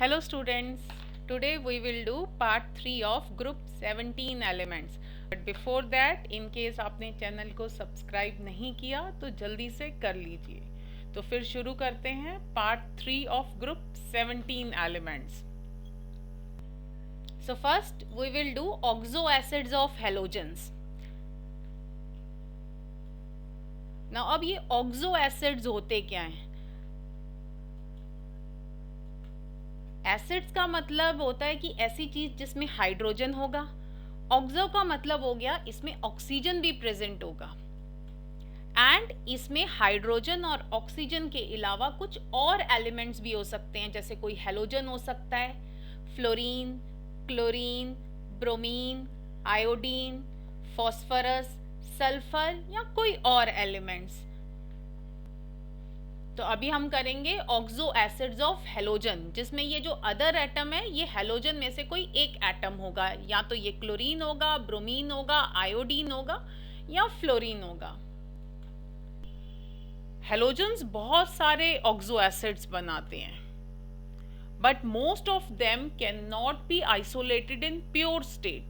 Hello students, today we will do part 3 of group 17 elements. But before that, in case आपने channel को subscribe नहीं किया तो जल्दी से कर लीजिए. तो फिर शुरू करते हैं part 3 of group 17 elements. So first we will do oxoacids of halogens. Now अब ये oxoacids होते क्या हैं? एसिड्स का मतलब होता है कि ऐसी चीज जिसमें हाइड्रोजन होगा. ऑक्सो का मतलब हो गया इसमें ऑक्सीजन भी प्रेजेंट होगा एंड इसमें हाइड्रोजन और ऑक्सीजन के अलावा कुछ और एलिमेंट्स भी हो सकते हैं, जैसे कोई हेलोजन हो सकता है, fluorine, chlorine, bromine, iodine, phosphorus, sulphur या कोई और एलिमेंट्स. तो अभी हम करेंगे ऑक्सो एसिड्स ऑफ हेलोजन, जिसमें ये जो अदर एटम है ये हेलोजन में से कोई एक एटम होगा, या तो ये क्लोरीन होगा, ब्रोमीन होगा, आयोडीन होगा या फ्लोरीन होगा. हेलोजन्स बहुत सारे ऑक्सो एसिड्स बनाते हैं, but most of them can not be isolated in pure state.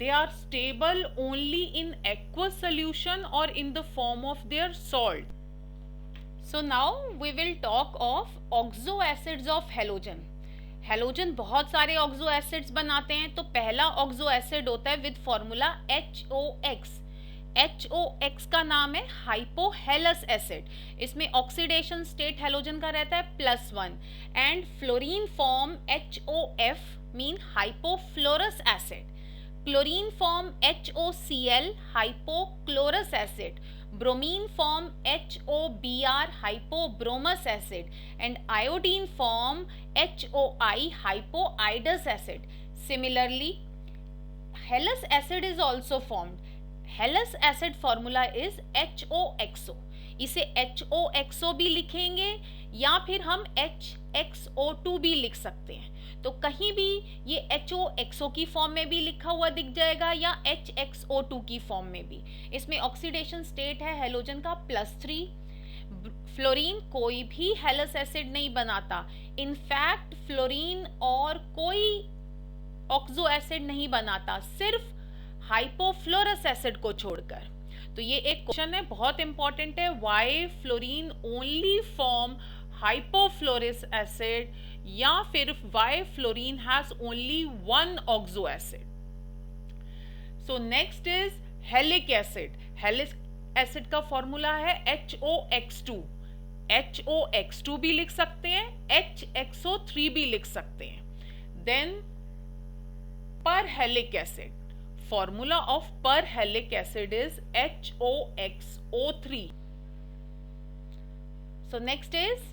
They are stable only in aqueous solution or in the form of their salt. So now we will talk of oxo acids of halogen. Halogen बहुत सारे oxo acids बनाते हैं. तो पहला oxo acid होता है with formula HOX. HOX का नाम है हाइपोहेलस एसिड. इसमें ऑक्सीडेशन स्टेट हेलोजन का रहता है +1 and fluorine form HOF mean hypofluorous acid. Chlorine form HOCl, hypochlorous acid. Bromine form HOBr, hypobromous acid. And iodine form HOI, hypoiodous acid. Similarly, Hallus acid is also formed. Hallus acid formula is HOXO. इसे HOXO भी लिखेंगे या फिर हम HXO2 भी लिख सकते हैं. तो कहीं भी ये HOXO की फॉर्म में भी लिखा हुआ दिख जाएगा या HXO2 की फॉर्म में भी. इसमें ऑक्सीडेशन स्टेट है हेलोजन का +3. फ्लोरीन कोई भी हेलस एसिड नहीं बनाता. इनफैक्ट फ्लोरीन और कोई ऑक्सो एसिड नहीं बनाता, सिर्फ हाइपोफ्लोरस एसिड को छोड़कर. तो ये एक क्वेश्चन है, बहुत इंपॉर्टेंट है. Why fluorine only form hypofluorous acid, या फिर why fluorine has only one oxo acid. So next is halic acid. Halic acid का फॉर्मूला है HOX2. HOX2 भी लिख सकते हैं, HXO3 भी लिख सकते हैं. Then perhalic acid. Formula of perhelic acid is HOXO3. So next is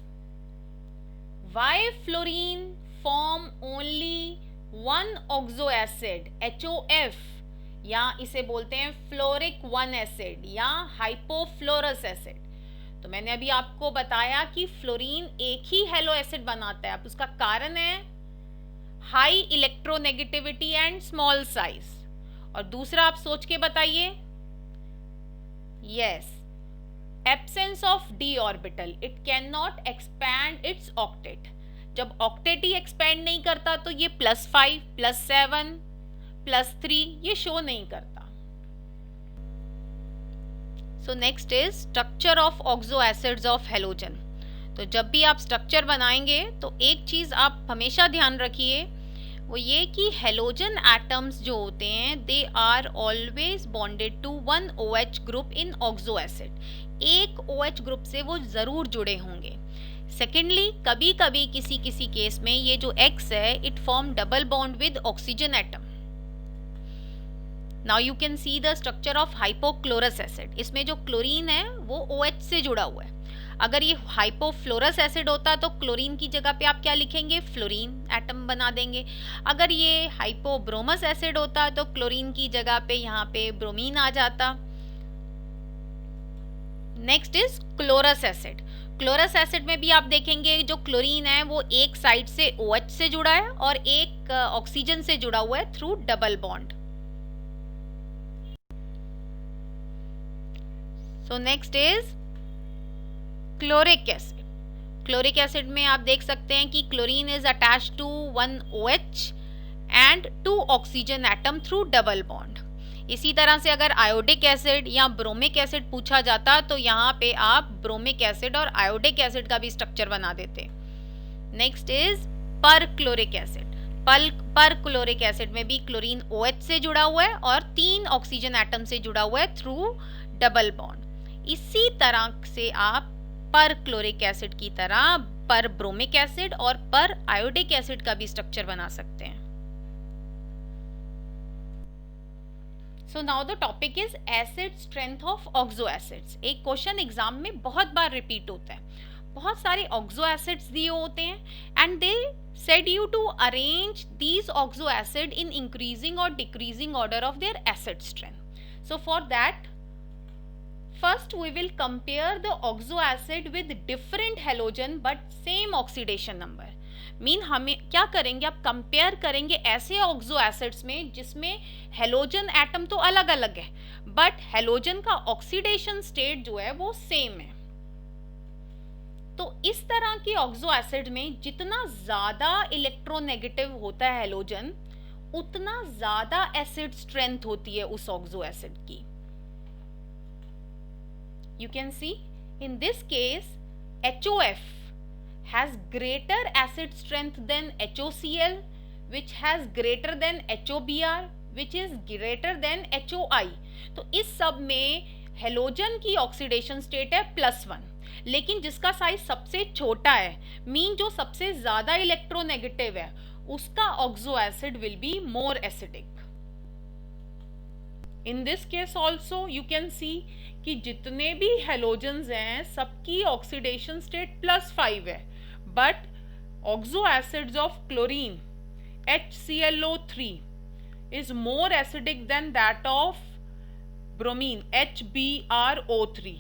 why fluorine form only one oxo acid HOF, या इसे बोलते हैं फ्लोरिक 1 एसिड या हाइपोफ्लोरस एसिड. तो मैंने अभी आपको बताया कि फ्लोरीन एक ही हेलो एसिड बनाता है. अब उसका कारण है high electronegativity and small size. और दूसरा आप सोच के बताइए. Yes, absence of d orbital. It can not expand it's octet. जब ऑक्टेट ही एक्सपैंड नहीं करता तो ये +5, +7, +3 ये शो नहीं करता. सो next is structure of oxo acids of halogen. तो जब भी आप स्ट्रक्चर बनाएंगे तो एक चीज आप हमेशा ध्यान रखिए, वो ये कि हेलोजन एटम्स जो होते हैं they are always bonded to one OH group in oxo acid. एक OH ग्रुप से वो जरूर जुड़े होंगे. सेकेंडली, कभी कभी किसी किसी केस में ये जो X है it form double bond with oxygen atom. Now you can see the structure of hypochlorous acid. इसमें जो क्लोरीन है वो OH से जुड़ा हुआ है. अगर ये हाइपोफ्लोरस एसिड होता तो क्लोरीन की जगह पे आप क्या लिखेंगे, फ्लोरीन एटम बना देंगे. अगर ये हाइपोब्रोमस एसिड होता तो क्लोरीन की जगह पे यहाँ पे ब्रोमीन आ जाता. Next is chlorous acid. Chlorous acid में भी आप देखेंगे जो क्लोरीन है वो एक साइड से OH से जुड़ा है और एक ऑक्सीजन से जुड़ा हुआ है through double bond. So next is chloric acid. Chloric acid में आप देख सकते हैं कि chlorine is attached to 1 OH and 2 oxygen atom through double bond. इसी तरह से अगर आयोडिक एसिड या ब्रोमिक एसिड पूछा जाता तो यहाँ पे आप ब्रोमिक एसिड और आयोडिक एसिड का भी स्ट्रक्चर बना देते। Next is perchloric acid. Perchloric acid में भी क्लोरीन OH से जुड़ा हुआ है और 3 ऑक्सीजन एटम से जुड़ा हुआ है थ्रू डबल बॉन्ड। इसी तरह से आप पर क्लोरिक एसिड की तरह पर ब्रोमिक एसिड और पर आयोडिक एसिड का भी स्ट्रक्चर बना सकते हैं। So now the topic is acid strength of oxo acids. एक क्वेश्चन एग्जाम में बहुत बार रिपीट होता है। बहुत सारे ऑक्सो एसिड्स दिए होते हैं and they said you to arrange these oxo acid in increasing or decreasing order of their acid strength. So for that, first we will compare the oxo acid with different halogen but same oxidation number. Mean हमें क्या करेंगे, आप compare करेंगे ऐसे oxo acids में जिसमें halogen atom तो अलग अलग है बट हेलोजन का ऑक्सीडेशन स्टेट जो है वो सेम है। तो इस तरह की ऑक्सो एसिड में जितना ज्यादा इलेक्ट्रोनेगेटिव होता है हेलोजन उतना ज्यादा एसिड स्ट्रेंथ होती है उस ऑक्सो एसिड की। You can see in this case HOF has greater acid strength than HOCl which has greater than HOBr which is greater than HOI। तो इस सब में हेलोजन की ऑक्सीडेशन स्टेट है +1, लेकिन जिसका साइज सबसे छोटा है मीन जो सबसे ज्यादा इलेक्ट्रोनेगेटिव है उसका oxo acid will be more acidic. In this case also you can see कि जितने भी हेलोजन्स हैं सबकी ऑक्सीडेशन स्टेट +5 है but oxo acids of chlorine HClO3 is more acidic than that of bromine HBrO3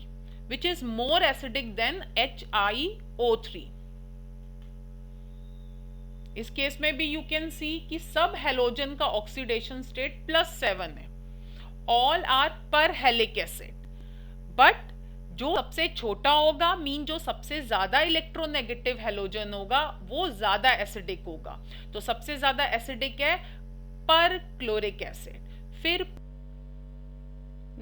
which is more acidic than HiO3। इस case में भी you can see कि सब हेलोजन का ऑक्सीडेशन स्टेट +7 है। ऑल आर पर हेलिक acid but जो सबसे छोटा होगा मीन जो सबसे ज्यादा इलेक्ट्रोनेगेटिव हेलोजन होगा वो ज्यादा एसिडिक होगा। तो सबसे ज्यादा एसिडिक है पर क्लोरिक एसिड। फिर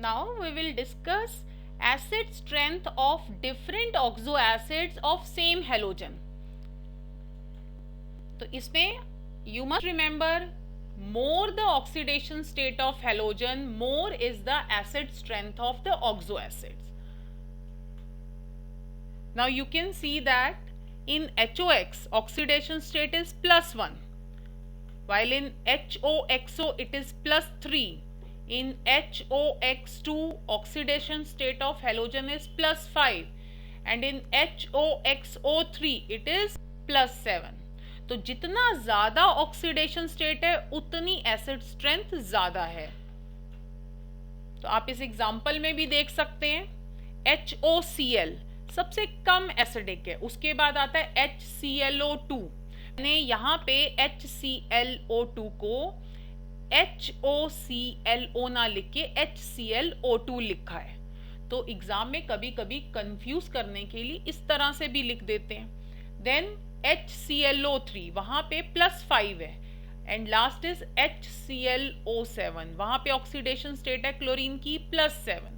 now we will discuss acid strength of different oxo acids of same halogen। तो इसमें you must remember more the oxidation state of halogen more is the acid strength of the oxo acids। now you can see that in HOX oxidation state is +1 while in HOXO it is +3। In HOX2 oxidation state of halogen is +5 and in HOXO3 it is +7। तो जितना ज्यादा oxidation state है उतनी acid strength ज्यादा है। तो आप इस एग्जांपल में भी देख सकते हैं HOCl सबसे कम एसिडिक है, उसके बाद आता है HClO2। मैंने यहाँ पे HClO2 को HOClO ना लिख के HClO2 लिखा है। तो एग्जाम में कभी कभी कंफ्यूज करने के लिए इस तरह से भी लिख देते हैं। देन HClO3 वहां पे +5 है एंड लास्ट इज HClO7 वहां पे ऑक्सीडेशन स्टेट है क्लोरीन की +7।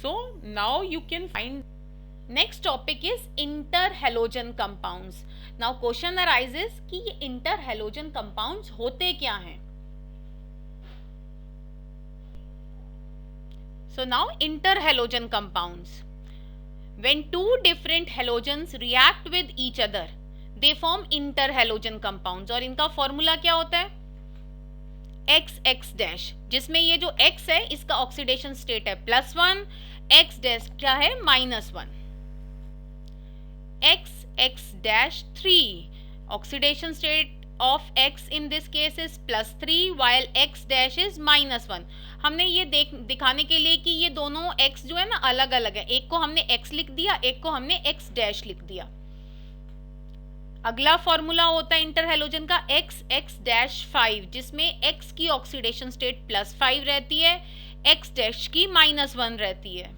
So now you can find. Next topic is inter halogen compounds. Now question arises कि ये इंटर हेलोजन कंपाउंड्स होते क्या हैं। So now interhalogen compounds. When two different halogens react with each other, they form interhalogen compounds। और इनका formula क्या होता है XX-, जिसमें ये जो X है इसका ऑक्सीडेशन स्टेट है +1, X- क्या है -1। XX-3 oxidation state of X in this case is +3 while X- is -1। हमने ये दिखाने के लिए कि ये दोनों X जो है ना अलग अलग है, एक को हमने X लिख दिया एक को हमने X- लिख दिया। अगला फॉर्मूला होता है इंटर हेलोजन का XX-5 जिसमें X की ऑक्सीडेशन स्टेट +5 रहती है, X- की -1 रहती है।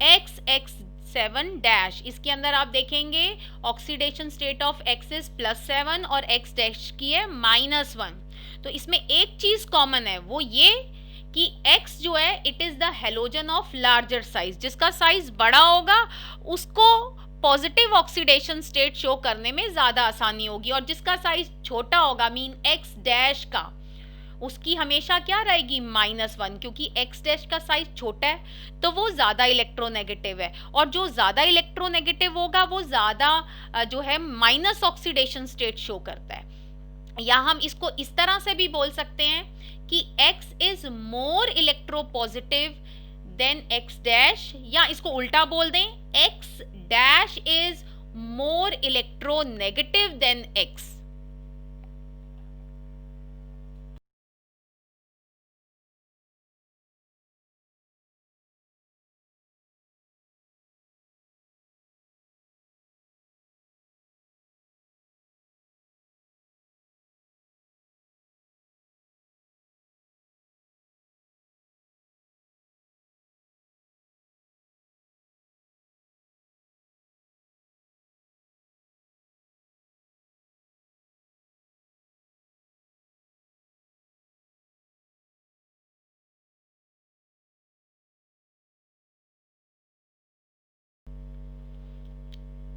XX 7 डैश, इसके अंदर आप देखेंगे oxidation state of X is +7 और X डैश की है -1। तो इसमें एक चीज कॉमन है, वो ये कि X जो है it is the halogen of larger size, जिसका साइज बड़ा होगा उसको पॉजिटिव ऑक्सीडेशन स्टेट शो करने में ज्यादा आसानी होगी, और जिसका साइज छोटा होगा मीन X डैश का, उसकी हमेशा क्या रहेगी -1, क्योंकि X डैश का साइज छोटा है तो वो ज्यादा इलेक्ट्रोनेगेटिव है, और जो ज्यादा इलेक्ट्रोनेगेटिव होगा वो ज्यादा जो है माइनस ऑक्सीडेशन स्टेट शो करता है। या हम इसको इस तरह से भी बोल सकते हैं कि X is more electropositive than X dash, या इसको उल्टा बोल दें X dash is more electronegative than X।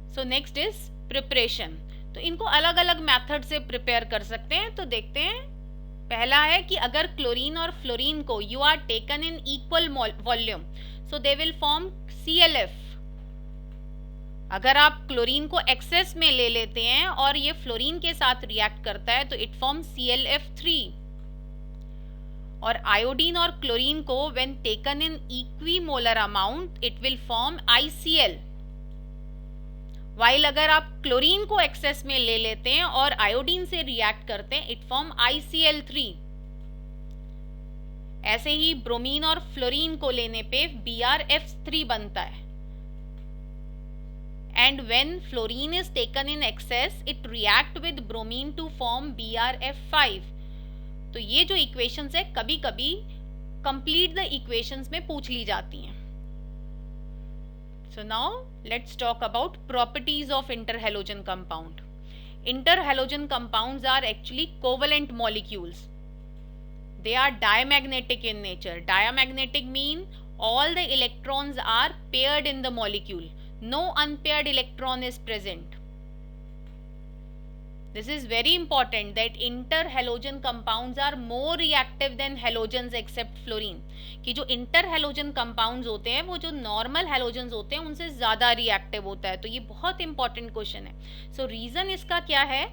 So next is preparation. तो इनको अलग अलग मेथड से प्रिपेयर कर सकते हैं। तो देखते हैं, पहला है कि अगर क्लोरीन और फ्लोरीन को you are taken in equal volume, so they will form ClF। अगर आप क्लोरीन को एक्सेस में ले लेते हैं और ये फ्लोरीन के साथ रिएक्ट करता है तो इट फॉर्म ClF3। और आयोडीन और क्लोरीन को when taken in equimolar amount it will form ICl। While अगर आप क्लोरीन को एक्सेस में ले लेते हैं और आयोडीन से रिएक्ट करते हैं इट फॉर्म ICl3। ऐसे ही ब्रोमीन और फ्लोरीन को लेने पे BrF3 बनता है। And when fluorine is taken in excess it react with bromine to form BrF5। तो ये जो इक्वेशंस है कभी कभी कंप्लीट द इक्वेशंस में पूछ ली जाती हैं। So now let's talk about properties of interhalogen compound. Interhalogen compounds are actually covalent molecules. They are diamagnetic in nature. Diamagnetic mean all the electrons are paired in the molecule. No unpaired electron is present. This is very important that interhalogen compounds are more reactive than halogens except fluorine. कि जो interhalogen compounds होते हैं वो जो normal halogens होते हैं उनसे ज़्यादा reactive होता है। तो ये बहुत important question है। So reason इसका क्या है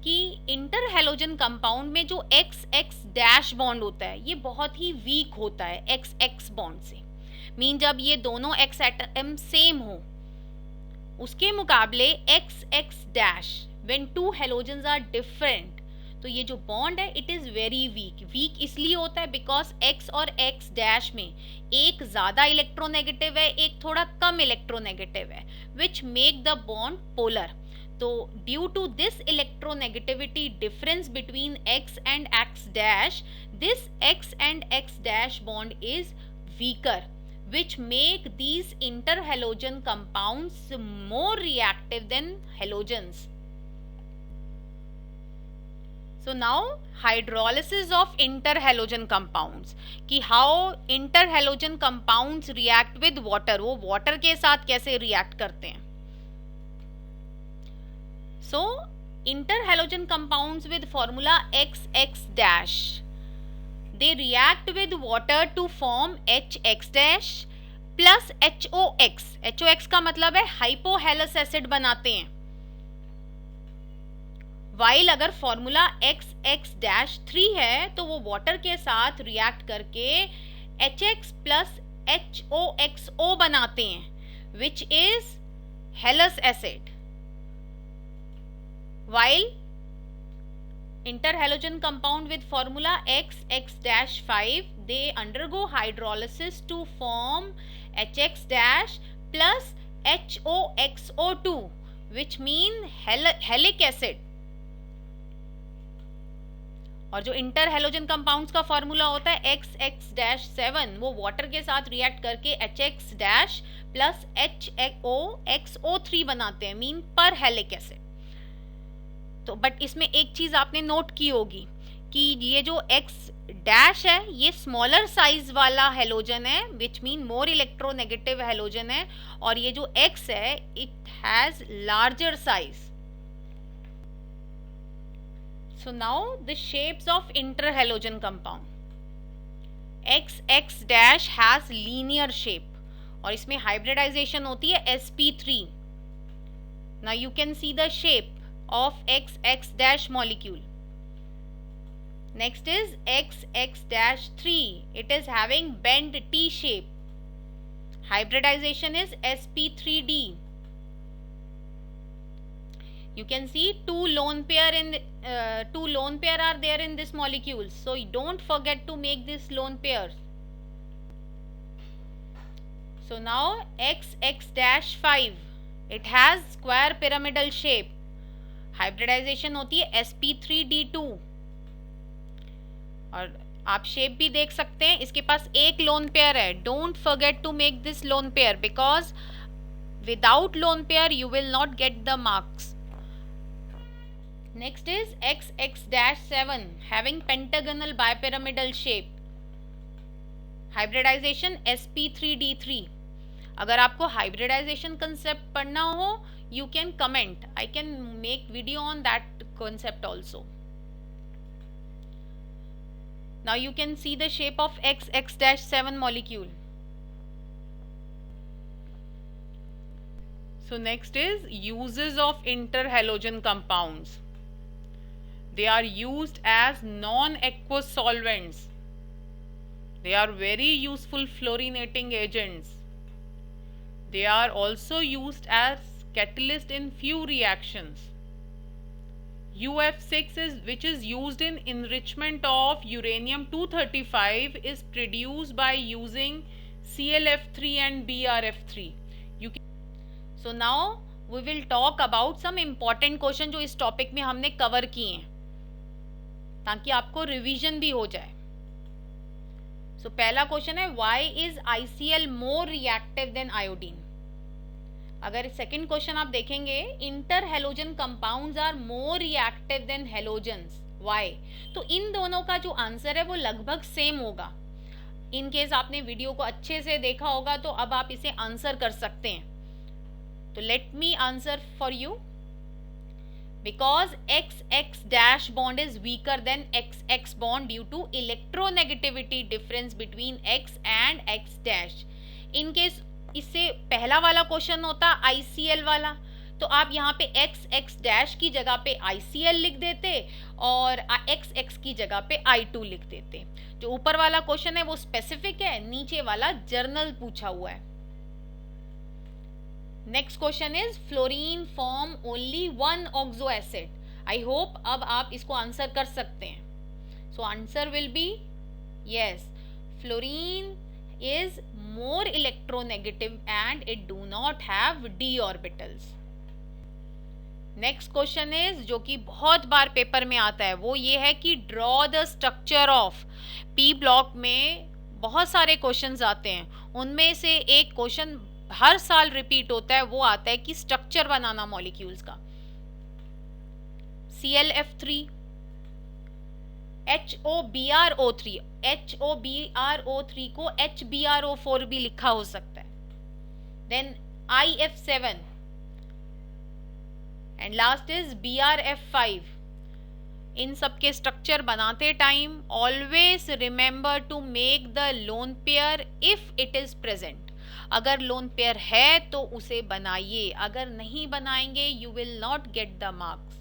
कि interhalogen compound में जो XX dash bond होता है ये बहुत ही weak होता है XX bond से। मीन जब ये दोनों X atom same हो, उसके मुकाबले XX dash when two halogens are different, तो ये जो बॉन्ड है it is very weak. Weak इसलिए होता है बिकॉज X और X डैश में एक ज्यादा इलेक्ट्रोनेगेटिव है, एक थोड़ा कम इलेक्ट्रोनेगेटिव है, which make the bond polar. तो due to this electronegativity difference between X and X dash, this X and X dash bond is weaker, which make these interhalogen compounds more reactive than halogens. So now hydrolysis of interhalogen compounds, कि how interhalogen compounds react with water, वो water के साथ कैसे react करते हैं। So interhalogen compounds with formula XX dash, they react with water to form HX dash plus HOX। HOX का मतलब है hypohalous acid बनाते हैं। वाइल अगर फॉर्मूला XX-3 है तो वो वाटर के साथ रिएक्ट करके HX प्लस HOXO बनाते हैं which is हेलस acid. While interhalogen compound with formula XX-5 they undergo hydrolysis to form HX dash plus HOXO2 which mean helic acid। और जो इंटर हेलोजन कंपाउंड्स का फॉर्मूला होता है XX-7, वो water के साथ रिएक्ट करके HX- प्लस HOXO3 बनाते हैं, मीन पर हेलिक एसिड। तो बट इसमें एक चीज आपने नोट की होगी कि ये जो X- है ये स्मॉलर साइज वाला हेलोजन है, which mean more electronegative halogen है, और ये जो X है it has larger size. So now the shapes of interhalogen compound. XX- has linear shape और इसमें hybridization होती है sp3. Now you can see the shape of XX- molecule. Next is XX-3. It is having bent T shape. Hybridization is sp3d. You can see two lone pair are there in this molecule, so don't forget to make this lone pairs. So now XX-5, it has square pyramidal shape. Hybridization होती है sp3d2 और आप shape भी देख सकते हैं, इसके पास एक लोन पेयर है. Don't forget to make this lone pair because without lone pair you will not get the marks. Next is XX-7 having pentagonal bipyramidal shape. Hybridization sp3d3. अगर आपको hybridization concept पढ़ना हो, you can comment. I can make video on that concept also. Now you can see the shape of XX-7 molecule. So next is uses of interhalogen compounds. They are used as non-aqueous solvents. They are very useful fluorinating agents. They are also used as catalyst in few reactions. UF6 which is used in enrichment of uranium-235 is produced by using ClF3 and BrF3. So now we will talk about some important question जो इस topic में हमने cover किए हैं ताकि आपको revision भी हो जाए. So पहला क्वेश्चन है why is ICl more reactive than iodine. अगर सेकंड क्वेश्चन आप देखेंगे inter halogen compounds are more reactive than halogens, why. तो इन दोनों का जो आंसर है वो लगभग सेम होगा. इन केस आपने वीडियो को अच्छे से देखा होगा तो अब आप इसे आंसर कर सकते हैं. तो let me answer for you. Because XX- bond is weaker than XX bond due to electronegativity difference between X and X-. In case इससे पहला वाला क्वेश्चन होता ICl वाला तो आप यहाँ पे XX- की जगह पे ICl लिख देते और XX की जगह पे I2 लिख देते. जो ऊपर वाला क्वेश्चन है वो स्पेसिफिक है, नीचे वाला जर्नल पूछा हुआ है. Next question is fluorine form only one oxo acid. I hope अब आप इसको आंसर कर सकते हैं. So answer will be yes, fluorine is more electronegative and it do not have d orbitals. Next question is जो कि बहुत बार paper में आता है वो ये है कि draw the structure of P block. में बहुत सारे क्वेश्चंस आते हैं, उनमें से एक क्वेश्चन हर साल रिपीट होता है, वो आता है कि स्ट्रक्चर बनाना मॉलिक्यूल्स का. ClF3, HOBRO3, HOBRO3 को HBRO4 भी लिखा हो सकता है. Then IF7 and last is BrF5. इन सब के स्ट्रक्चर बनाते time always remember to make the lone pair if it is present. अगर लोन पेयर है तो उसे बनाइए, अगर नहीं बनाएंगे you will not get the marks.